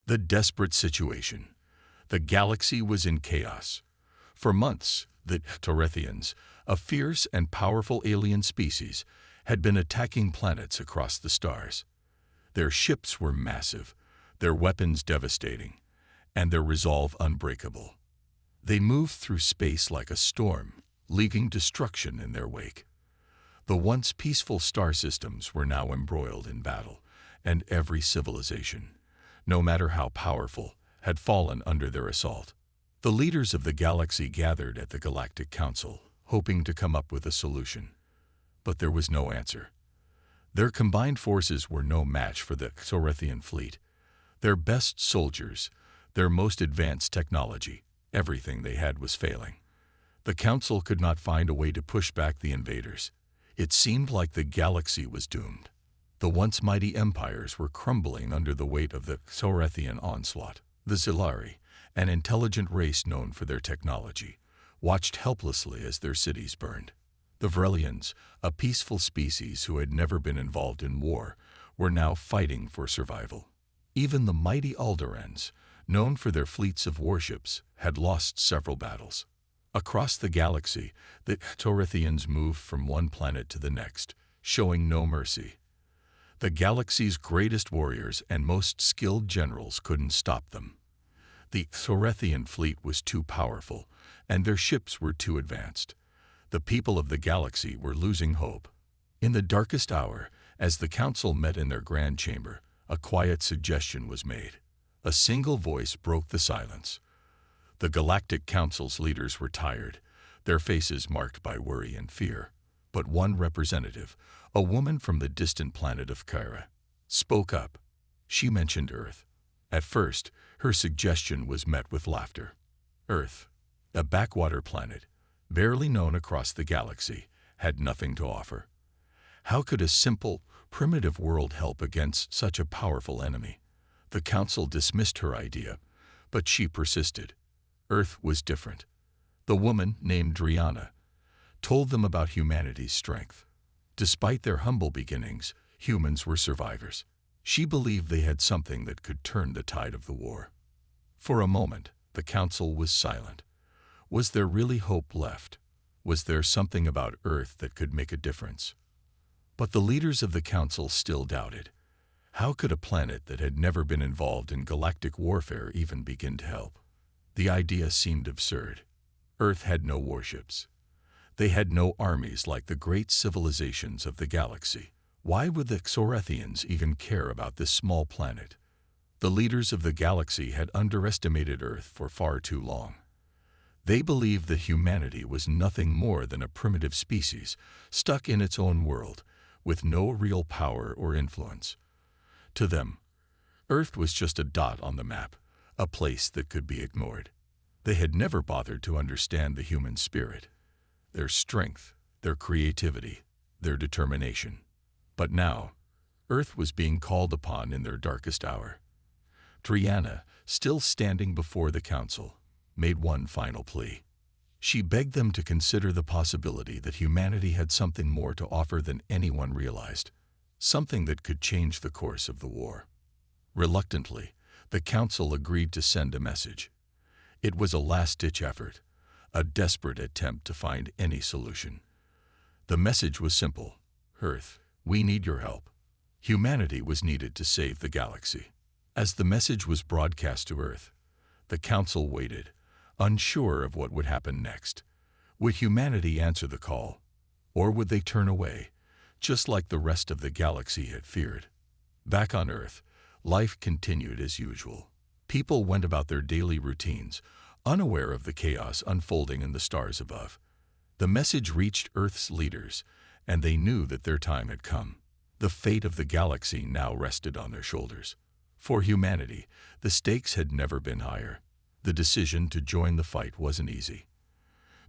The desperate situation. The galaxy was in chaos. For months, the Torethians, a fierce and powerful alien species, had been attacking planets across the stars. Their ships were massive, their weapons devastating, and their resolve unbreakable. They moved through space like a storm, leaving destruction in their wake. The once peaceful star systems were now embroiled in battle, and every civilization, no matter how powerful, had fallen under their assault. The leaders of the galaxy gathered at the Galactic Council, hoping to come up with a solution. But there was no answer. Their combined forces were no match for the Torethian fleet. Their best soldiers, their most advanced technology, everything they had was failing. The Council could not find a way to push back the invaders. It seemed like the galaxy was doomed. The once mighty empires were crumbling under the weight of the Torethian onslaught. The Zilari, an intelligent race known for their technology, watched helplessly as their cities burned. The Vrelians, a peaceful species who had never been involved in war, were now fighting for survival. Even the mighty Alderans, known for their fleets of warships, had lost several battles. Across the galaxy, the Torethians moved from one planet to the next, showing no mercy. The galaxy's greatest warriors and most skilled generals couldn't stop them. The Torethian fleet was too powerful, and their ships were too advanced. The people of the galaxy were losing hope. In the darkest hour, as the council met in their grand chamber, a quiet suggestion was made. A single voice broke the silence. The Galactic Council's leaders were tired, their faces marked by worry and fear. But one representative, a woman from the distant planet of Kyra, spoke up. She mentioned Earth. At first, her suggestion was met with laughter. Earth, a backwater planet, barely known across the galaxy, had nothing to offer. How could a simple, primitive world help against such a powerful enemy? The council dismissed her idea, but she persisted. Earth was different. The woman, named Driana, told them about humanity's strength. Despite their humble beginnings, humans were survivors. She believed they had something that could turn the tide of the war. For a moment, the council was silent. Was there really hope left? Was there something about Earth that could make a difference? But the leaders of the council still doubted. How could a planet that had never been involved in galactic warfare even begin to help? The idea seemed absurd. Earth had no warships. They had no armies like the great civilizations of the galaxy. Why would the Torethians even care about this small planet? The leaders of the galaxy had underestimated Earth for far too long. They believed that humanity was nothing more than a primitive species, stuck in its own world, with no real power or influence. To them, Earth was just a dot on the map, a place that could be ignored. They had never bothered to understand the human spirit, their strength, their creativity, their determination. But now, Earth was being called upon in their darkest hour. Driana, still standing before the council, made one final plea. She begged them to consider the possibility that humanity had something more to offer than anyone realized, something that could change the course of the war. Reluctantly, the council agreed to send a message. It was a last-ditch effort, a desperate attempt to find any solution. The message was simple. Earth, we need your help. Humanity was needed to save the galaxy. As the message was broadcast to Earth, the council waited, unsure of what would happen next. Would humanity answer the call, or would they turn away, just like the rest of the galaxy had feared? Back on Earth, life continued as usual. People went about their daily routines, unaware of the chaos unfolding in the stars above. The message reached Earth's leaders, and they knew that their time had come. The fate of the galaxy now rested on their shoulders. For humanity, the stakes had never been higher. The decision to join the fight wasn't easy.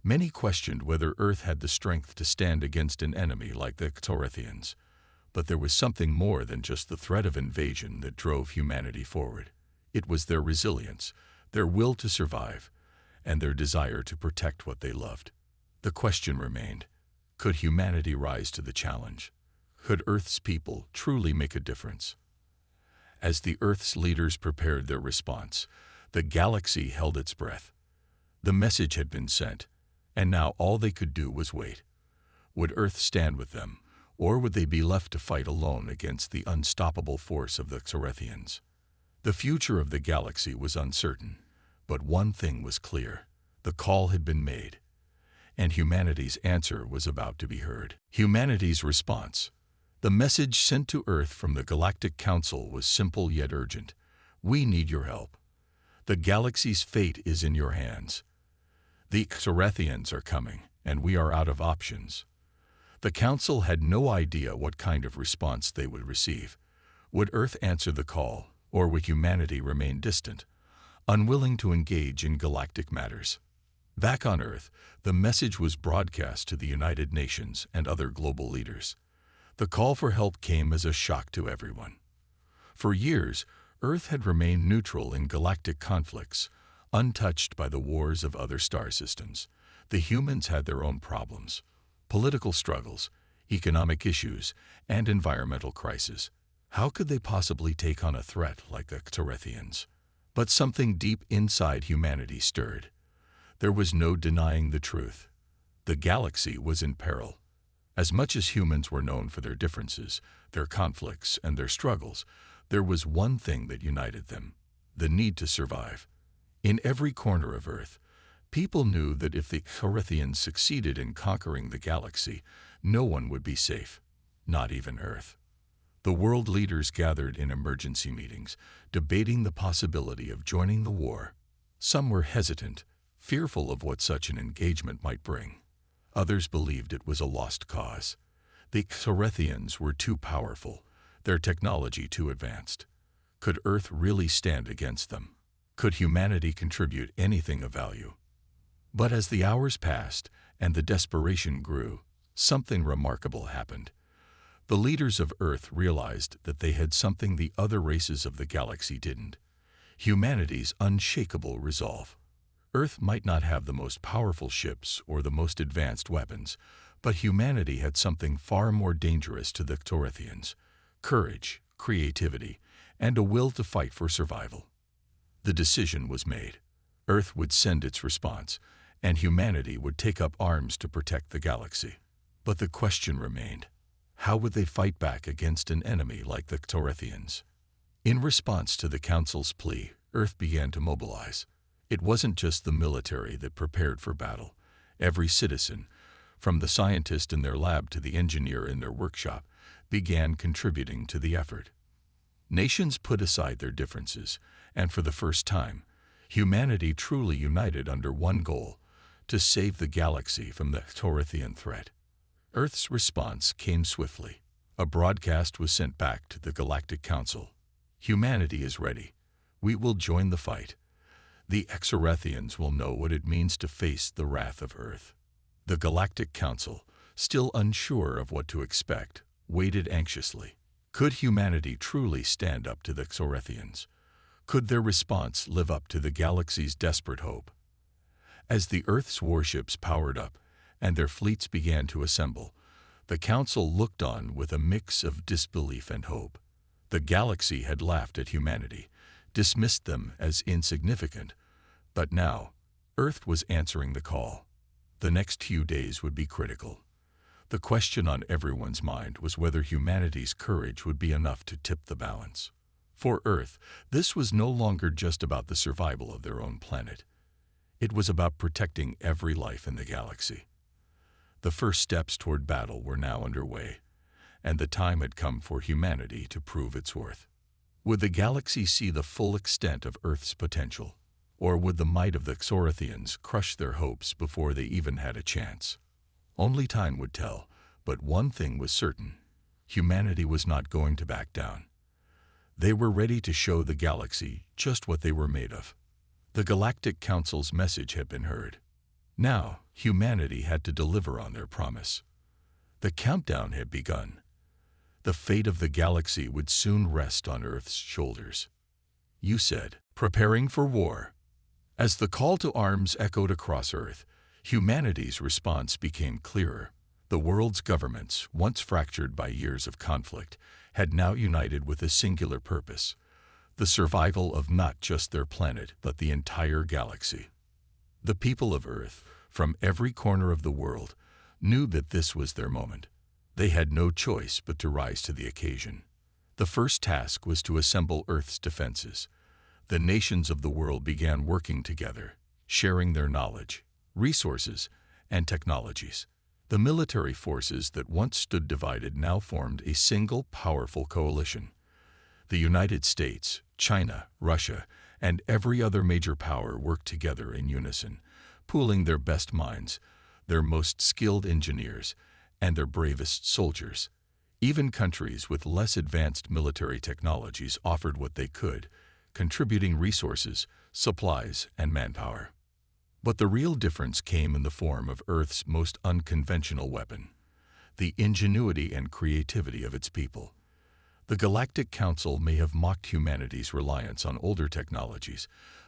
Many questioned whether Earth had the strength to stand against an enemy like the Torethians. But there was something more than just the threat of invasion that drove humanity forward. It was their resilience, their will to survive, and their desire to protect what they loved. The question remained, could humanity rise to the challenge? Could Earth's people truly make a difference? As the Earth's leaders prepared their response, the galaxy held its breath. The message had been sent, and now all they could do was wait. Would Earth stand with them, or would they be left to fight alone against the unstoppable force of the Xarethians? The future of the galaxy was uncertain, but one thing was clear. The call had been made, and humanity's answer was about to be heard. Humanity's response. The message sent to Earth from the Galactic Council was simple yet urgent. We need your help. The galaxy's fate is in your hands. The Xarethians are coming, and we are out of options. The Council had no idea what kind of response they would receive. Would Earth answer the call, or would humanity remain distant, unwilling to engage in galactic matters? Back on Earth, the message was broadcast to the United Nations and other global leaders. The call for help came as a shock to everyone. For years, Earth had remained neutral in galactic conflicts, untouched by the wars of other star systems. The humans had their own problems: political struggles, economic issues, and environmental crises. How could they possibly take on a threat like the Xarethians? But something deep inside humanity stirred. There was no denying the truth. The galaxy was in peril. As much as humans were known for their differences, their conflicts, and their struggles, there was one thing that united them: the need to survive. In every corner of Earth, people knew that if the Xarethians succeeded in conquering the galaxy, no one would be safe, not even Earth. The world leaders gathered in emergency meetings, debating the possibility of joining the war. Some were hesitant, fearful of what such an engagement might bring. Others believed it was a lost cause. The Xarethians were too powerful, their technology too advanced. Could Earth really stand against them? Could humanity contribute anything of value? But as the hours passed and the desperation grew, something remarkable happened. The leaders of Earth realized that they had something the other races of the galaxy didn't: humanity's unshakable resolve. Earth might not have the most powerful ships or the most advanced weapons, but humanity had something far more dangerous to the Xarethians: courage, creativity, and a will to fight for survival. The decision was made. Earth would send its response, and humanity would take up arms to protect the galaxy. But the question remained: how would they fight back against an enemy like the Xarethians? In response to the Council's plea, Earth began to mobilize. It wasn't just the military that prepared for battle. Every citizen, from the scientist in their lab to the engineer in their workshop, began contributing to the effort. Nations put aside their differences, and for the first time, humanity truly united under one goal: to save the galaxy from the Xarethian threat. Earth's response came swiftly. A broadcast was sent back to the Galactic Council. Humanity is ready. We will join the fight. The Xarethians will know what it means to face the wrath of Earth. The Galactic Council, still unsure of what to expect, waited anxiously. Could humanity truly stand up to the Xarethians? Could their response live up to the galaxy's desperate hope? As the Earth's warships powered up and their fleets began to assemble, the Council looked on with a mix of disbelief and hope. The galaxy had laughed at humanity, dismissed them as insignificant, but now Earth was answering the call. The next few days would be critical. The question on everyone's mind was whether humanity's courage would be enough to tip the balance. For Earth, this was no longer just about the survival of their own planet. It was about protecting every life in the galaxy. The first steps toward battle were now underway, and the time had come for humanity to prove its worth. Would the galaxy see the full extent of Earth's potential, or would the might of the Xarethians crush their hopes before they even had a chance? Only time would tell, but one thing was certain: humanity was not going to back down. They were ready to show the galaxy just what they were made of. The Galactic Council's message had been heard. Now, humanity had to deliver on their promise. The countdown had begun. The fate of the galaxy would soon rest on Earth's shoulders. You said, preparing for war. As the call to arms echoed across Earth, humanity's response became clearer. The world's governments, once fractured by years of conflict, had now united with a singular purpose: the survival of not just their planet but the entire galaxy. The people of Earth, from every corner of the world, knew that this was their moment. They had no choice but to rise to the occasion. The first task was to assemble Earth's defenses. The nations of the world began working together, sharing their knowledge, resources, and technologies. The military forces that once stood divided now formed a single powerful coalition. The United States, China, Russia, and every other major power worked together in unison, pooling their best minds, their most skilled engineers, and their bravest soldiers. Even countries with less advanced military technologies offered what they could, contributing resources, supplies, and manpower. But the real difference came in the form of Earth's most unconventional weapon, the ingenuity and creativity of its people. The Galactic Council may have mocked humanity's reliance on older technologies,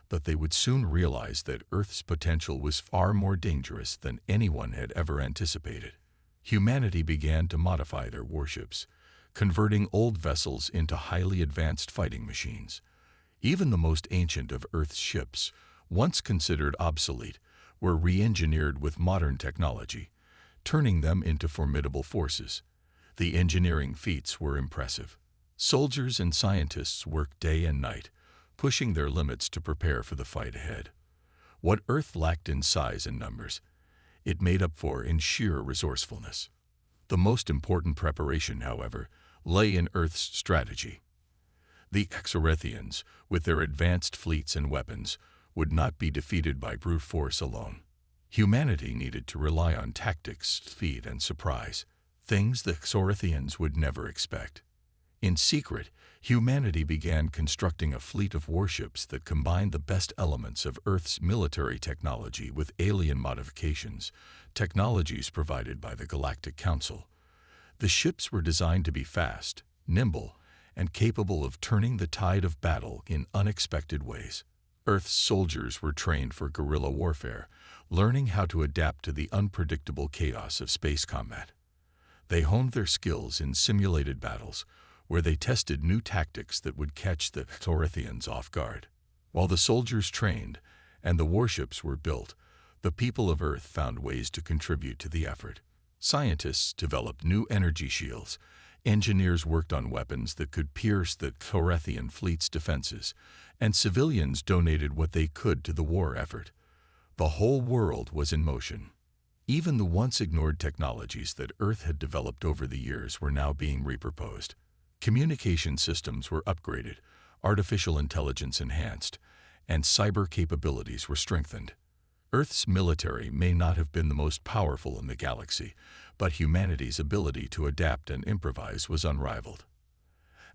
but they would soon realize that Earth's potential was far more dangerous than anyone had ever anticipated. Humanity began to modify their warships, converting old vessels into highly advanced fighting machines. Even the most ancient of Earth's ships, once considered obsolete, were re-engineered with modern technology, turning them into formidable forces. The engineering feats were impressive. Soldiers and scientists worked day and night, pushing their limits to prepare for the fight ahead. What Earth lacked in size and numbers, it made up for in sheer resourcefulness. The most important preparation, however, lay in Earth's strategy. The Exorethians, with their advanced fleets and weapons, would not be defeated by brute force alone. Humanity needed to rely on tactics, speed, and surprise, things the Exorethians would never expect. In secret, humanity began constructing a fleet of warships that combined the best elements of Earth's military technology with alien modifications, technologies provided by the Galactic Council. The ships were designed to be fast, nimble, and capable of turning the tide of battle in unexpected ways. Earth's soldiers were trained for guerrilla warfare, learning how to adapt to the unpredictable chaos of space combat. They honed their skills in simulated battles, where they tested new tactics that would catch the Exorethians off guard. While the soldiers trained and the warships were built, the people of Earth found ways to contribute to the effort. Scientists developed new energy shields. Engineers worked on weapons that could pierce the Exorethian fleet's defenses, and civilians donated what they could to the war effort. The whole world was in motion. Even the once ignored technologies that Earth had developed over the years were now being repurposed. Communication systems were upgraded, artificial intelligence enhanced, and cyber capabilities were strengthened. Earth's military may not have been the most powerful in the galaxy, but humanity's ability to adapt and improvise was unrivaled.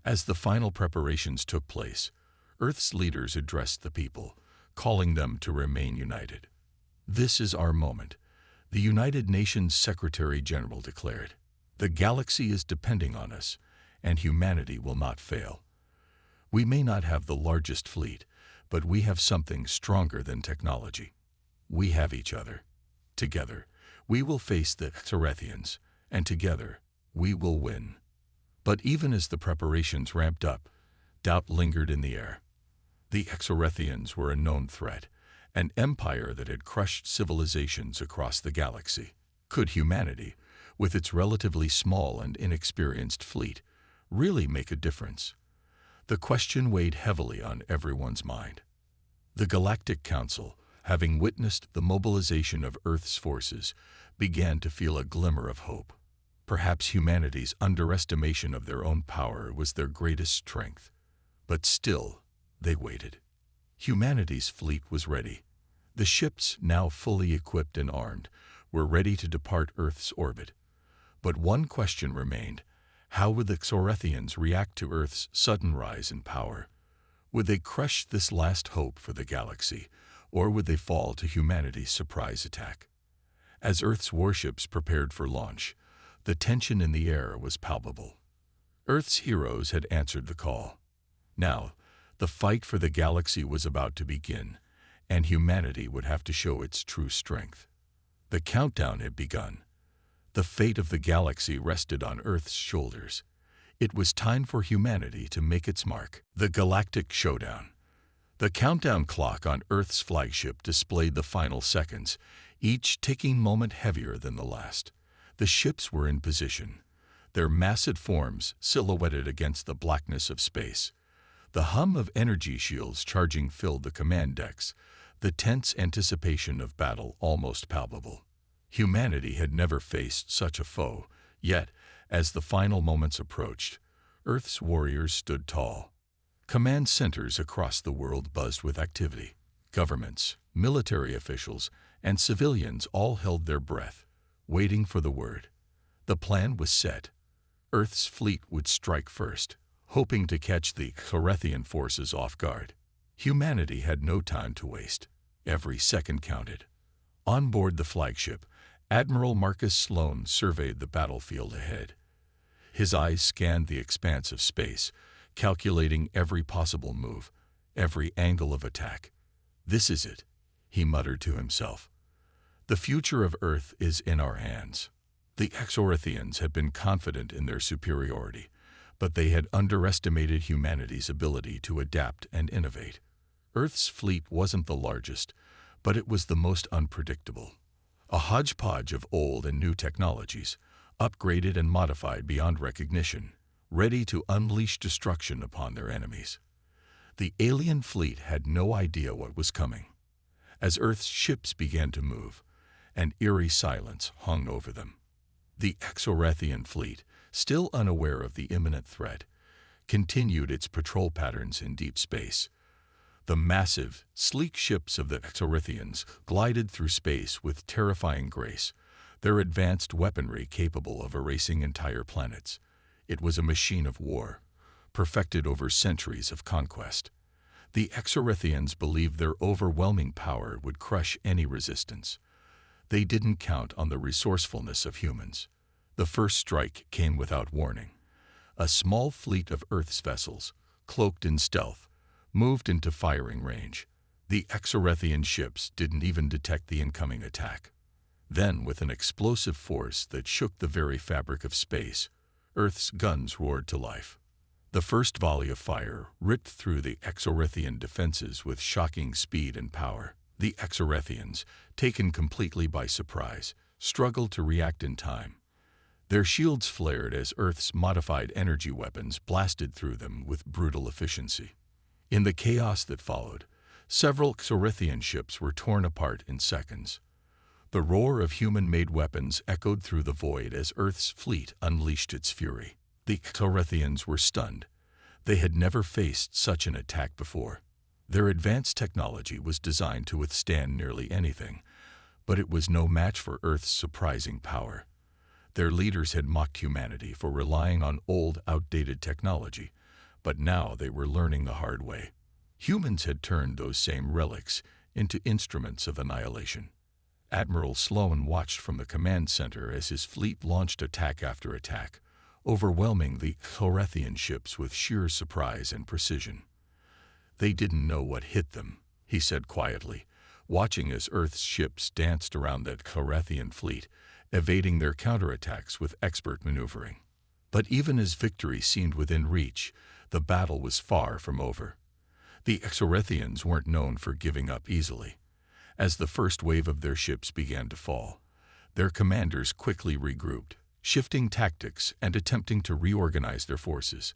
As the final preparations took place, Earth's leaders addressed the people, calling them to remain united. "This is our moment," the United Nations Secretary-General declared. "The galaxy is depending on us, and humanity will not fail. We may not have the largest fleet, but we have something stronger than technology. We have each other. Together, we will face the Exorethians, and together, we will win." But even as the preparations ramped up, doubt lingered in the air. The Exorethians were a known threat, an empire that had crushed civilizations across the galaxy. Could humanity, with its relatively small and inexperienced fleet, really make a difference? The question weighed heavily on everyone's mind. The Galactic Council, having witnessed the mobilization of Earth's forces, began to feel a glimmer of hope. Perhaps humanity's underestimation of their own power was their greatest strength. But still, they waited. Humanity's fleet was ready. The ships, now fully equipped and armed, were ready to depart Earth's orbit. But one question remained: how would the Exorethians react to Earth's sudden rise in power? Would they crush this last hope for the galaxy, or would they fall to humanity's surprise attack? As Earth's warships prepared for launch, the tension in the air was palpable. Earth's heroes had answered the call. Now, the fight for the galaxy was about to begin, and humanity would have to show its true strength. The countdown had begun. The fate of the galaxy rested on Earth's shoulders. It was time for humanity to make its mark. The Galactic Showdown. The countdown clock on Earth's flagship displayed the final seconds, each ticking moment heavier than the last. The ships were in position, their massive forms silhouetted against the blackness of space. The hum of energy shields charging filled the command decks, the tense anticipation of battle almost palpable. Humanity had never faced such a foe, yet, as the final moments approached, Earth's warriors stood tall. Command centers across the world buzzed with activity. Governments, military officials, and civilians all held their breath, waiting for the word. The plan was set. Earth's fleet would strike first, hoping to catch the Carethian forces off guard. Humanity had no time to waste. Every second counted. On board the flagship, Admiral Marcus Sloan surveyed the battlefield ahead. His eyes scanned the expanse of space, calculating every possible move, every angle of attack. "This is it," he muttered to himself. "The future of Earth is in our hands." The Exorithians had been confident in their superiority, but they had underestimated humanity's ability to adapt and innovate. Earth's fleet wasn't the largest, but it was the most unpredictable. A hodgepodge of old and new technologies, upgraded and modified beyond recognition, ready to unleash destruction upon their enemies. The alien fleet had no idea what was coming. As Earth's ships began to move, an eerie silence hung over them. The Exorethian fleet, still unaware of the imminent threat, continued its patrol patterns in deep space. The massive, sleek ships of the Exorithians glided through space with terrifying grace, their advanced weaponry capable of erasing entire planets. It was a machine of war, perfected over centuries of conquest. The Exorithians believed their overwhelming power would crush any resistance. They didn't count on the resourcefulness of humans. The first strike came without warning. A small fleet of Earth's vessels, cloaked in stealth, moved into firing range. The Exorethian ships didn't even detect the incoming attack. Then, with an explosive force that shook the very fabric of space, Earth's guns roared to life. The first volley of fire ripped through the Exorethian defenses with shocking speed and power. The Exorethians, taken completely by surprise, struggled to react in time. Their shields flared as Earth's modified energy weapons blasted through them with brutal efficiency. In the chaos that followed, several Exorethian ships were torn apart in seconds. The roar of human-made weapons echoed through the void as Earth's fleet unleashed its fury. The Exorethians were stunned. They had never faced such an attack before. Their advanced technology was designed to withstand nearly anything, but it was no match for Earth's surprising power. Their leaders had mocked humanity for relying on old, outdated technology, but now they were learning the hard way. Humans had turned those same relics into instruments of annihilation. Admiral Sloan watched from the command center as his fleet launched attack after attack, overwhelming the Carethian ships with sheer surprise and precision. "They didn't know what hit them," he said quietly, watching as Earth's ships danced around that Carethian fleet, evading their counterattacks with expert maneuvering. But even as victory seemed within reach, the battle was far from over. The Exorethians weren't known for giving up easily. As the first wave of their ships began to fall, their commanders quickly regrouped, shifting tactics and attempting to reorganize their forces.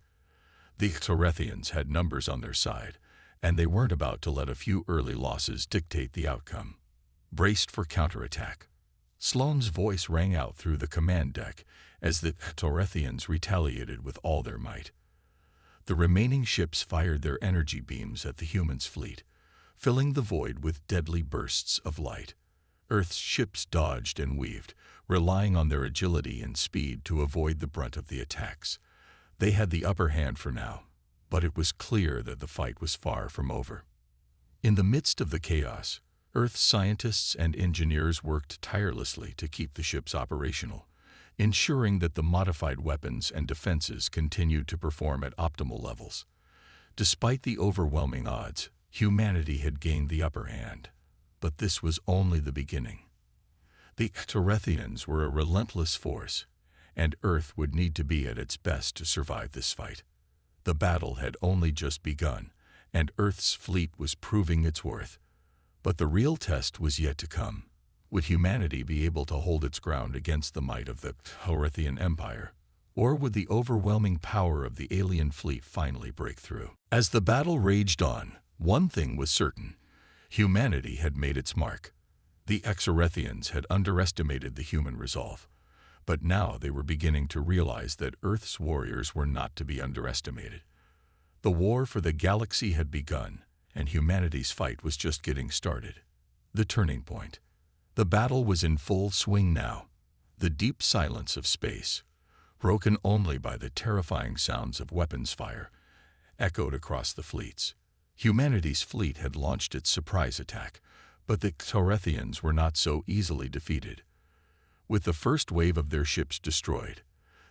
The Exorethians had numbers on their side, and they weren't about to let a few early losses dictate the outcome. Braced for counterattack. Sloan's voice rang out through the command deck as the Exorethians retaliated with all their might. The remaining ships fired their energy beams at the humans' fleet, filling the void with deadly bursts of light. Earth's ships dodged and weaved, relying on their agility and speed to avoid the brunt of the attacks. They had the upper hand for now, but it was clear that the fight was far from over. In the midst of the chaos, Earth's scientists and engineers worked tirelessly to keep the ships operational, ensuring that the modified weapons and defenses continued to perform at optimal levels. Despite the overwhelming odds, humanity had gained the upper hand. But this was only the beginning. The Exorethians were a relentless force, and Earth would need to be at its best to survive this fight. The battle had only just begun, and Earth's fleet was proving its worth. But the real test was yet to come. Would humanity be able to hold its ground against the might of the Horathian Empire? Or would the overwhelming power of the alien fleet finally break through? As the battle raged on, one thing was certain. Humanity had made its mark. The Exorethians had underestimated the human resolve. But now they were beginning to realize that Earth's warriors were not to be underestimated. The war for the galaxy had begun, and humanity's fight was just getting started. The turning point. The battle was in full swing now. The deep silence of space, broken only by the terrifying sounds of weapons fire, echoed across the fleets. Humanity's fleet had launched its surprise attack, but the Horathians were not so easily defeated. With the first wave of their ships destroyed,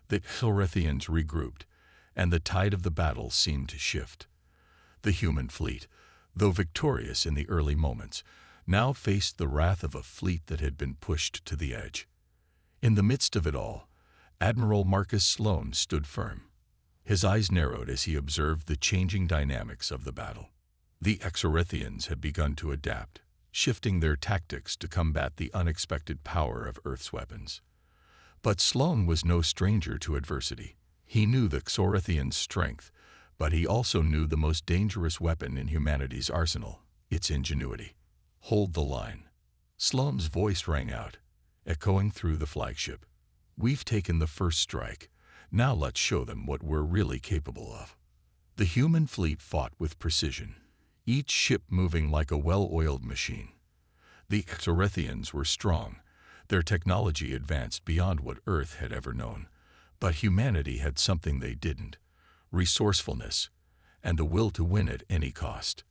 the Horathians regrouped, and the tide of the battle seemed to shift. The human fleet, though victorious in the early moments, now faced the wrath of a fleet that had been pushed to the edge. In the midst of it all, Admiral Marcus Sloane stood firm. His eyes narrowed as he observed the changing dynamics of the battle. The Exorethians had begun to adapt, shifting their tactics to combat the unexpected power of Earth's weapons. But Sloane was no stranger to adversity. He knew the Xorethians' strength, but he also knew the most dangerous weapon in humanity's arsenal, its ingenuity. "Hold the line." Sloane's voice rang out, echoing through the flagship. "We've taken the first strike. Now let's show them what we're really capable of." The human fleet fought with precision, each ship moving like a well-oiled machine. The Xorethians were strong. Their technology advanced beyond what Earth had ever known. But humanity had something they didn't: resourcefulness, and the will to win at any cost.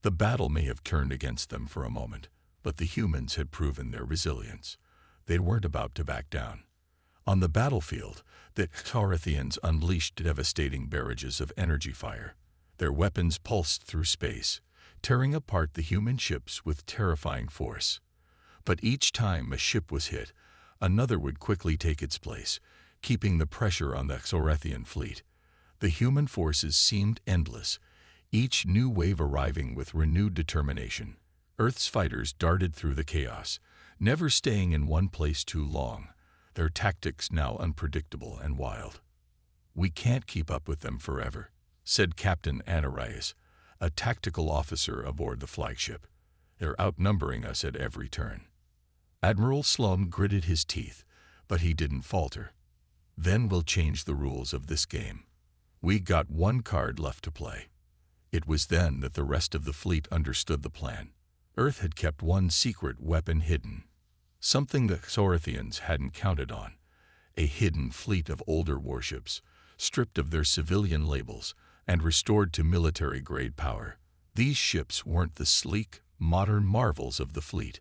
The battle may have turned against them for a moment, but the humans had proven their resilience. They weren't about to back down. On the battlefield, the Horathians unleashed devastating barrages of energy fire. Their weapons pulsed through space, tearing apart the human ships with terrifying force. But each time a ship was hit, another would quickly take its place, keeping the pressure on the Xorethian fleet. The human forces seemed endless, each new wave arriving with renewed determination. Earth's fighters darted through the chaos, never staying in one place too long, their tactics now unpredictable and wild. "We can't keep up with them forever," said Captain Anarias, a tactical officer aboard the flagship. "They're outnumbering us at every turn." Admiral Sloane gritted his teeth, but he didn't falter. "Then we'll change the rules of this game. We got one card left to play." It was then that the rest of the fleet understood the plan. Earth had kept one secret weapon hidden, something the Xorethians hadn't counted on: a hidden fleet of older warships, stripped of their civilian labels and restored to military-grade power. These ships weren't the sleek, modern marvels of the fleet.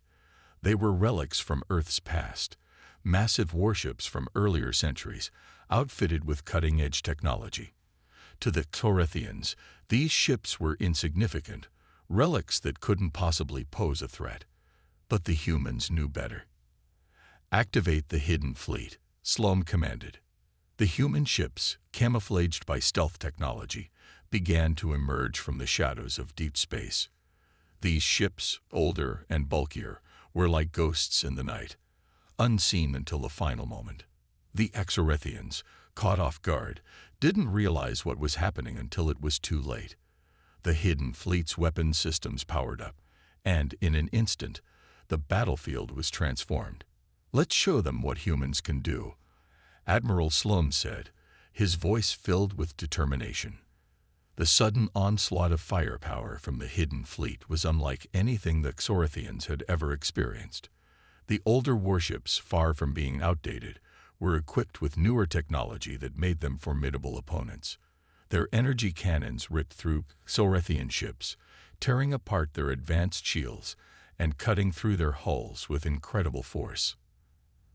They were relics from Earth's past, massive warships from earlier centuries, outfitted with cutting-edge technology. To the Xorethians, these ships were insignificant, relics that couldn't possibly pose a threat. But the humans knew better. "Activate the hidden fleet," Sloane commanded. The human ships, camouflaged by stealth technology, began to emerge from the shadows of deep space. These ships, older and bulkier, were like ghosts in the night, unseen until the final moment. The Exorethians, caught off guard, didn't realize what was happening until it was too late. The hidden fleet's weapon systems powered up, and in an instant, the battlefield was transformed. "Let's show them what humans can do," Admiral Sloane said, his voice filled with determination. The sudden onslaught of firepower from the hidden fleet was unlike anything the Xorethians had ever experienced. The older warships, far from being outdated, were equipped with newer technology that made them formidable opponents. Their energy cannons ripped through Xorethian ships, tearing apart their advanced shields and cutting through their hulls with incredible force.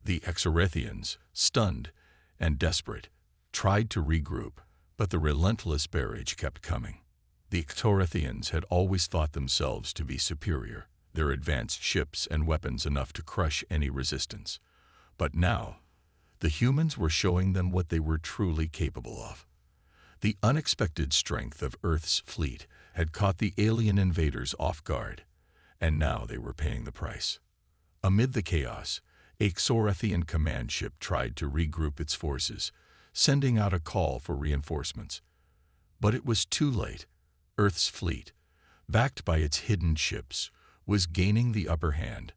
The Exorethians, stunned and desperate, tried to regroup, but the relentless barrage kept coming. The Xorethians had always thought themselves to be superior, their advanced ships and weapons enough to crush any resistance. But now, The humans were showing them what they were truly capable of. The unexpected strength of Earth's fleet had caught the alien invaders off guard, and now they were paying the price. Amid the chaos, a Xorethian command ship tried to regroup its forces, sending out a call for reinforcements. But it was too late. Earth's fleet, backed by its hidden ships, was gaining the upper hand.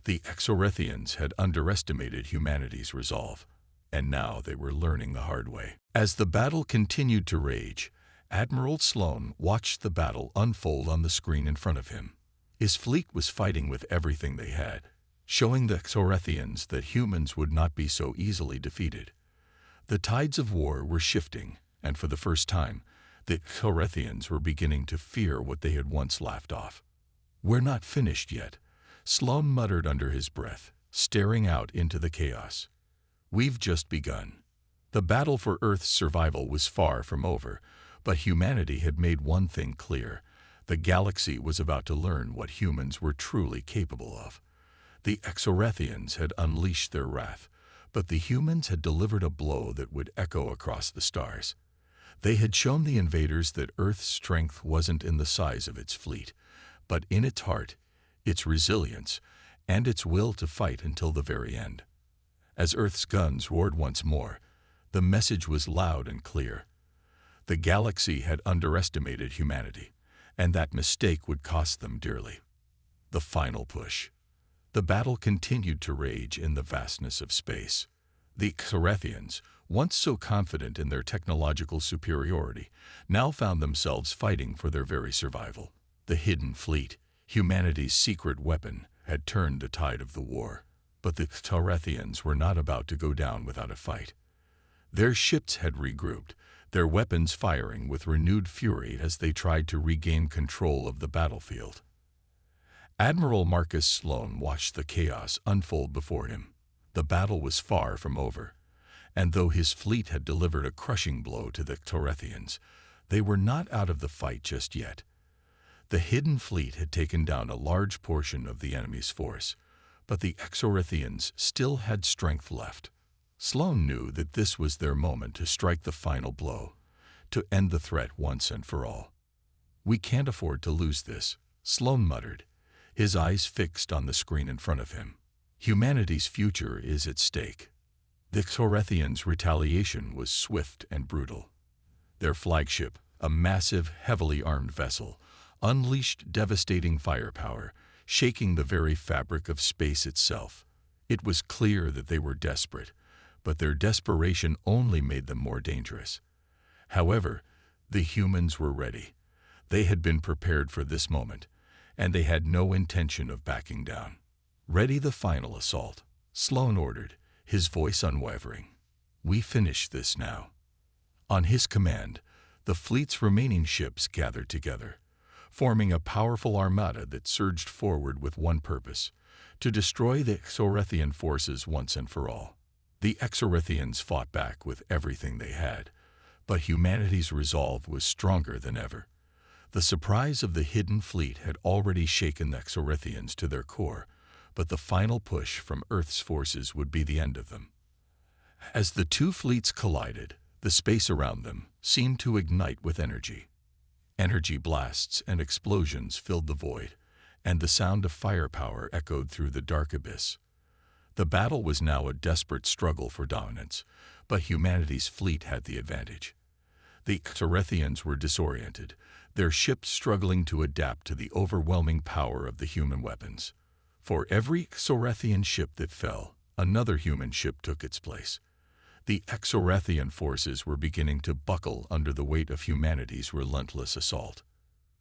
The Xorethians had underestimated humanity's resolve, and now they were learning the hard way. As the battle continued to rage, Admiral Sloan watched the battle unfold on the screen in front of him. His fleet was fighting with everything they had, showing the Xorethians that humans would not be so easily defeated. The tides of war were shifting, and for the first time, the Xorethians were beginning to fear what they had once laughed off. "We're not finished yet," Sloan muttered under his breath, staring out into the chaos. "We've just begun." The battle for Earth's survival was far from over, but humanity had made one thing clear. The galaxy was about to learn what humans were truly capable of. The Xorethians had unleashed their wrath, but the humans had delivered a blow that would echo across the stars. They had shown the invaders that Earth's strength wasn't in the size of its fleet, but in its heart, its resilience, and its will to fight until the very end. As Earth's guns roared once more, the message was loud and clear. The galaxy had underestimated humanity, and that mistake would cost them dearly. The final push. The battle continued to rage in the vastness of space. The Xorethians, once so confident in their technological superiority, now found themselves fighting for their very survival. The hidden fleet, humanity's secret weapon, had turned the tide of the war. But the Xorethians were not about to go down without a fight. Their ships had regrouped, their weapons firing with renewed fury as they tried to regain control of the battlefield. Admiral Marcus Sloan watched the chaos unfold before him. The battle was far from over, and though his fleet had delivered a crushing blow to the Xorethians, they were not out of the fight just yet. The hidden fleet had taken down a large portion of the enemy's force, but the Xorethians still had strength left. Sloan knew that this was their moment to strike the final blow, to end the threat once and for all. "We can't afford to lose this," Sloan muttered, his eyes fixed on the screen in front of him. Humanity's future is at stake. The Xorethians' retaliation was swift and brutal. Their flagship, a massive, heavily armed vessel, unleashed devastating firepower, shaking the very fabric of space itself. It was clear that they were desperate, but their desperation only made them more dangerous. However, the humans were ready. They had been prepared for this moment, and they had no intention of backing down. "Ready the final assault," Sloan ordered, his voice unwavering. "We finish this now." On his command, the fleet's remaining ships gathered together, forming a powerful armada that surged forward with one purpose: to destroy the Xorethian forces once and for all. The Xorethians fought back with everything they had, but humanity's resolve was stronger than ever. The surprise of the hidden fleet had already shaken the Xorethians to their core, but the final push from Earth's forces would be the end of them. As the two fleets collided, the space around them seemed to ignite with energy. Energy blasts and explosions filled the void, and the sound of firepower echoed through the dark abyss. The battle was now a desperate struggle for dominance, but humanity's fleet had the advantage. The Xorethians were disoriented, their ships struggling to adapt to the overwhelming power of the human weapons. For every Xorethian ship that fell, another human ship took its place. The Xorethian forces were beginning to buckle under the weight of humanity's relentless assault.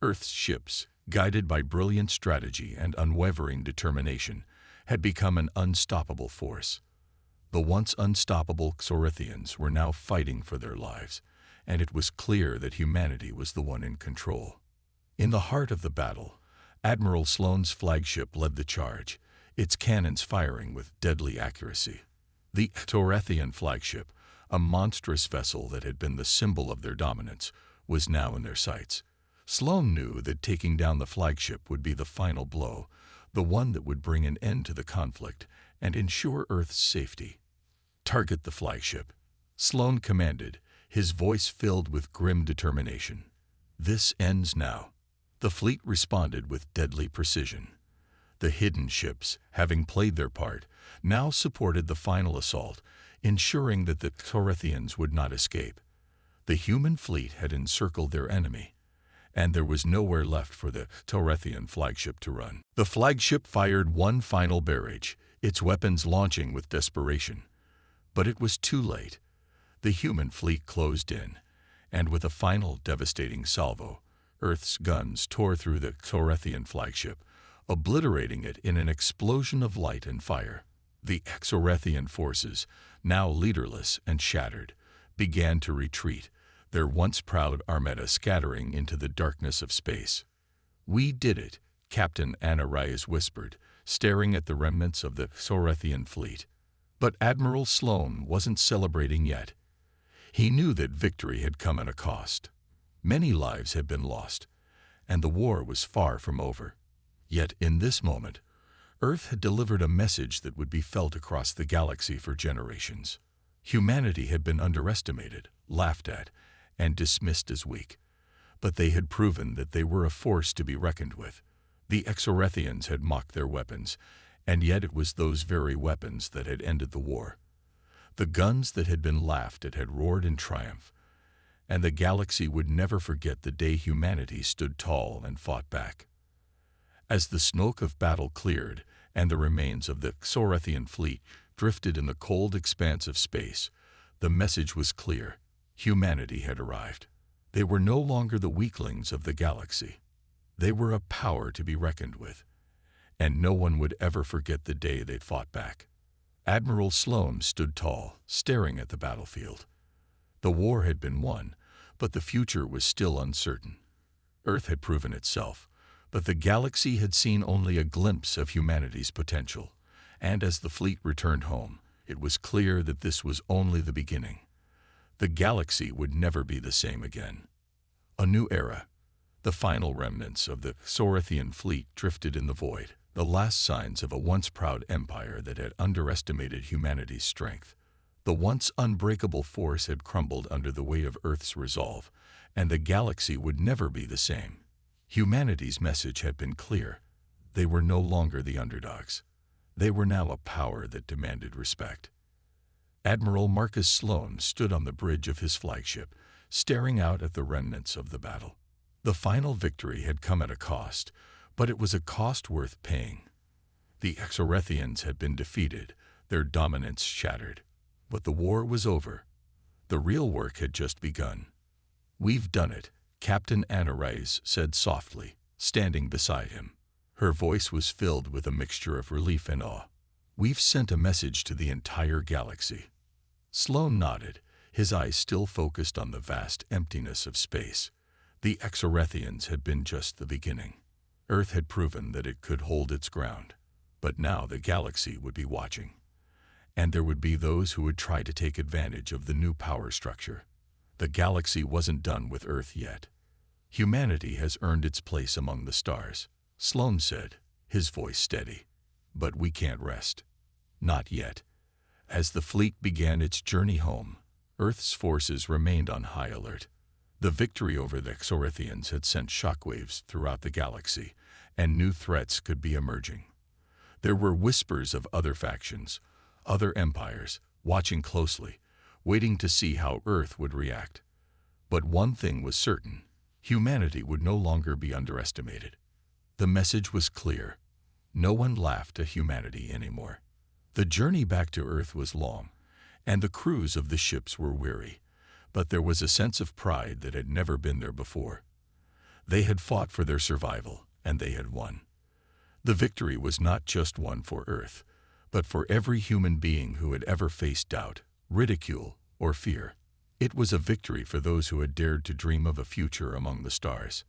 Earth's ships, guided by brilliant strategy and unwavering determination, had become an unstoppable force. The once unstoppable Xorethians were now fighting for their lives, and it was clear that humanity was the one in control. In the heart of the battle, Admiral Sloan's flagship led the charge, its cannons firing with deadly accuracy. The Xorethian flagship, a monstrous vessel that had been the symbol of their dominance, was now in their sights. Sloan knew that taking down the flagship would be the final blow, the one that would bring an end to the conflict and ensure Earth's safety. "Target the flagship," Sloan commanded, his voice filled with grim determination. "This ends now." The fleet responded with deadly precision. The hidden ships, having played their part, now supported the final assault, ensuring that the Torethians would not escape. The human fleet had encircled their enemy, and there was nowhere left for the Torethian flagship to run. The flagship fired one final barrage, its weapons launching with desperation. But it was too late. The human fleet closed in, and with a final devastating salvo, Earth's guns tore through the Torethian flagship, obliterating it in an explosion of light and fire. The Exorethian forces, now leaderless and shattered, began to retreat, their once proud armada scattering into the darkness of space. "We did it," Captain Anarias whispered, staring at the remnants of the Torethian fleet. But Admiral Sloan wasn't celebrating yet. He knew that victory had come at a cost. Many lives had been lost, and the war was far from over. Yet in this moment, Earth had delivered a message that would be felt across the galaxy for generations. Humanity had been underestimated, laughed at, and dismissed as weak. But they had proven that they were a force to be reckoned with. The Exorethians had mocked their weapons, and yet it was those very weapons that had ended the war. The guns that had been laughed at had roared in triumph, and the galaxy would never forget the day humanity stood tall and fought back. As the smoke of battle cleared and the remains of the Exorethian fleet drifted in the cold expanse of space, the message was clear. Humanity had arrived. They were no longer the weaklings of the galaxy. They were a power to be reckoned with, and no one would ever forget the day they fought back. Admiral Sloan stood tall, staring at the battlefield. The war had been won, but the future was still uncertain. Earth had proven itself, but the galaxy had seen only a glimpse of humanity's potential, and as the fleet returned home, it was clear that this was only the beginning. The galaxy would never be the same again. A new era. The final remnants of the Exorethian fleet drifted in the void, the last signs of a once proud empire that had underestimated humanity's strength. The once unbreakable force had crumbled under the weight of Earth's resolve, and the galaxy would never be the same. Humanity's message had been clear. They were no longer the underdogs. They were now a power that demanded respect. Admiral Marcus Sloan stood on the bridge of his flagship, staring out at the remnants of the battle. The final victory had come at a cost, but it was a cost worth paying. The Exorethians had been defeated, their dominance shattered. But the war was over. The real work had just begun. "We've done it," Captain Anarias said softly, standing beside him. Her voice was filled with a mixture of relief and awe. "We've sent a message to the entire galaxy." Sloan nodded, his eyes still focused on the vast emptiness of space. The Exorethians had been just the beginning. Earth had proven that it could hold its ground. But now the galaxy would be watching. And there would be those who would try to take advantage of the new power structure. The galaxy wasn't done with Earth yet. "Humanity has earned its place among the stars," Sloan said, his voice steady. "But we can't rest. Not yet." As the fleet began its journey home, Earth's forces remained on high alert. The victory over the Exorethians had sent shockwaves throughout the galaxy, and new threats could be emerging. There were whispers of other factions, other empires, watching closely, waiting to see how Earth would react. But one thing was certain: humanity would no longer be underestimated. The message was clear. No one laughed at humanity anymore. The journey back to Earth was long, and the crews of the ships were weary, but there was a sense of pride that had never been there before. They had fought for their survival, and they had won. The victory was not just one for Earth, but for every human being who had ever faced doubt, ridicule, or fear. It was a victory for those who had dared to dream of a future among the stars.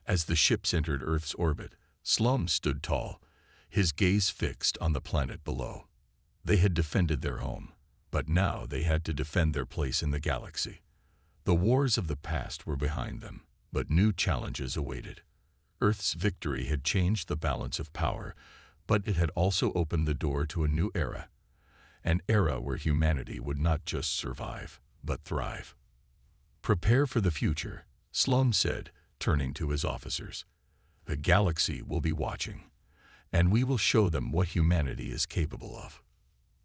As the ships entered Earth's orbit, Sloan stood tall, his gaze fixed on the planet below. They had defended their home, but now they had to defend their place in the galaxy. The wars of the past were behind them, but new challenges awaited. Earth's victory had changed the balance of power, but it had also opened the door to a new era. an era where humanity would not just survive, but thrive. "Prepare for the future," Slum said, turning to his officers. "The galaxy will be watching, and we will show them what humanity is capable of."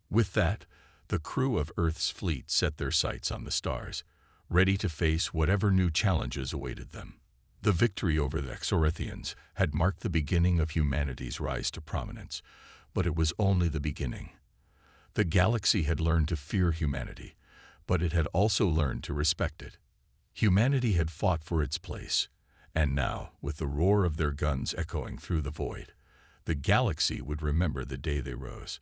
With that, the crew of Earth's fleet set their sights on the stars, ready to face whatever new challenges awaited them. The victory over the Exorithians had marked the beginning of humanity's rise to prominence, but it was only the beginning. The galaxy had learned to fear humanity, but it had also learned to respect it. Humanity had fought for its place, and now, with the roar of their guns echoing through the void, the galaxy would remember the day they rose.